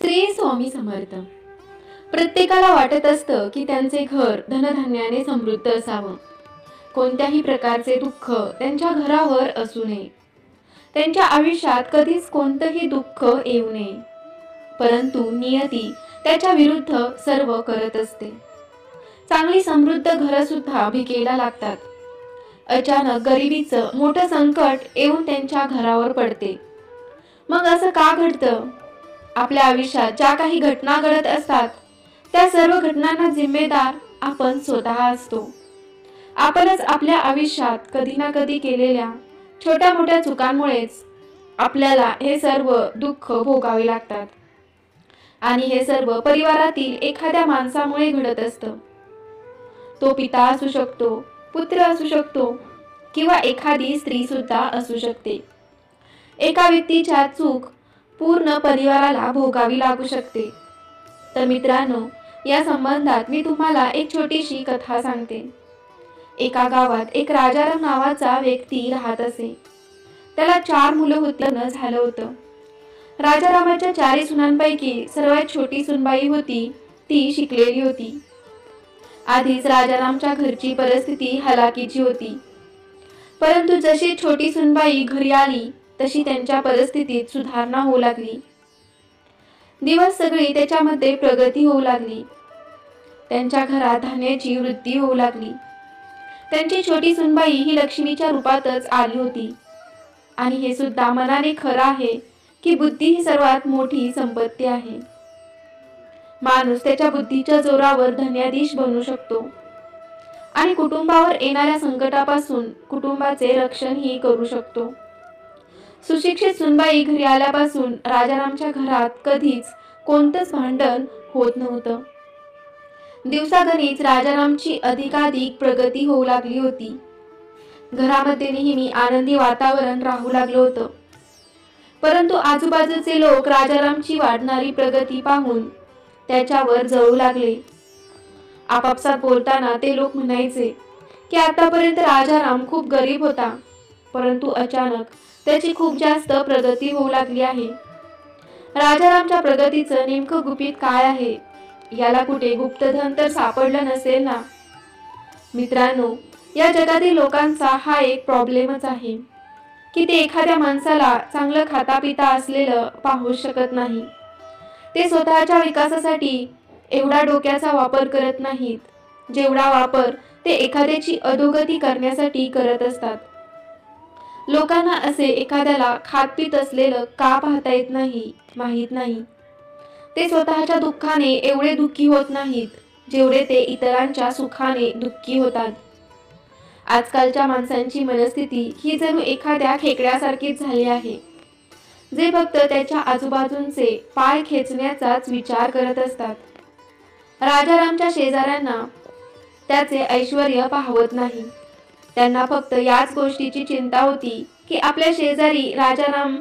श्री स्वामी समर्थ. प्रत्येकाला वाटत असतं की त्यांचे घर धनधान्याने समृद्ध असावं. कोणत्याही प्रकारचे दुःख त्यांच्या घरावर असू नये. त्यांच्या आयुष्यात कधीच कोणतंही दुःख येऊ नये. परंतु नियती त्याच्या विरुद्ध सर्व करत असते. चांगली समृद्ध घरं सुद्धा भिकेला लागतात. अचानक गरिबीचं मोठं संकट येऊन त्यांच्या घरावर पडते. मग असं का घडतं? आपल्या आयुष्यात ज्या काही घटना घडत असतात त्या सर्व घटनांना जिम्मेदार आपण स्वतः असतो. आपणच आपल्या आयुष्यात कधी ना कधी केलेल्या छोट्या मोठ्या चुकांमुळेच आपल्याला हे सर्व दुःख भोगावे लागतात. आणि हे सर्व परिवारातील एखाद्या माणसामुळे घडत असतं. तो पिता असू शकतो, पुत्र असू शकतो किंवा एखादी स्त्री सुद्धा असू शकते. एका व्यक्तीच्या चूक पूर्ण परिवाराला भोगावी लागू शकते. तर मित्रांनो, या संबंधात मी तुम्हाला एक छोटीशी कथा सांगते. एका गावात एक राजाराम नावाचा व्यक्ती राहत असे. त्याला 4 मुलं होती. लग्न झालं होतं. राजारामाच्या 4 सुनांपैकी सर्वात छोटी सुनबाई होती ती शिकलेली होती. आधीच राजारामच्या घरची परिस्थिती हलाखीची होती. परंतु जशी छोटी सुनबाई घरी आली तशी त्यांच्या परिस्थितीत सुधारणा होऊ लागली. दिवस सगळी त्याच्यामध्ये प्रगती होऊ लागली. त्यांच्या घरात धान्याची वृद्धी होऊ लागली. त्यांची छोटी सुनबाई ही लक्ष्मीच्या रूपातच आली होती. आणि हे सुद्धा मनाने खरं आहे की बुद्धी ही सर्वात मोठी संपत्ती आहे. माणूस त्याच्या बुद्धीच्या जोरावर धन्याधीश बनू शकतो आणि कुटुंबावर येणाऱ्या संकटापासून कुटुंबाचे रक्षणही करू शकतो. सुशिक्षित सुनबाई घरी आल्यापासून राजारामच्या घरात कधीच कोणतंच भांडण होत नव्हतं. दिवसागणिक राजारामची अधिकाधिक प्रगती होऊ लागली होती. घरामध्ये नेहमी आनंदी वातावरण राहू लागलं होतं. परंतु आजूबाजूचे लोक राजारामची वाढणारी प्रगती पाहून त्याच्यावर जळू लागले. आपापसात बोलताना ते लोक म्हणायचे की आतापर्यंत राजाराम खूप गरीब होता, परंतु अचानक त्याची खूप जास्त प्रगती होऊ लागली आहे. राजारामच्या प्रगतीचं नेमकं गुपित काय आहे? याला कुठे गुप्तधन तर सापडलं नसेल ना? मित्रांनो, या जगातील लोकांचा हा एक प्रॉब्लेमच आहे की ते एखाद्या माणसाला चांगलं खाता पिता असलेलं पाहू शकत नाही. ते स्वतःच्या विकासासाठी एवढा डोक्याचा वापर करत नाहीत, जेवढा वापर ते एखाद्याची अधोगती करण्यासाठी करत असतात. लोकांना असे एखाद्याला खात पीत असलेलं का पाहता येत नाही माहीत नाही. ते स्वतःच्या दुःखाने एवढे दुःखी होत नाहीत जेवढे ते इतरांच्या सुखाने दुःखी होतात. आजकालच्या माणसांची मनस्थिती ही जणू एखाद्या खेकड्यासारखीच झाली आहे, जे फक्त त्याच्या आजूबाजूंचे पाय खेचण्याचाच विचार करत असतात. राजारामच्या शेजाऱ्यांना त्याचे ऐश्वर्य पाहवत नाही. त्यांना फक्त याच गोष्टीची चिंता होती की आपल्या शेजारी राजाराम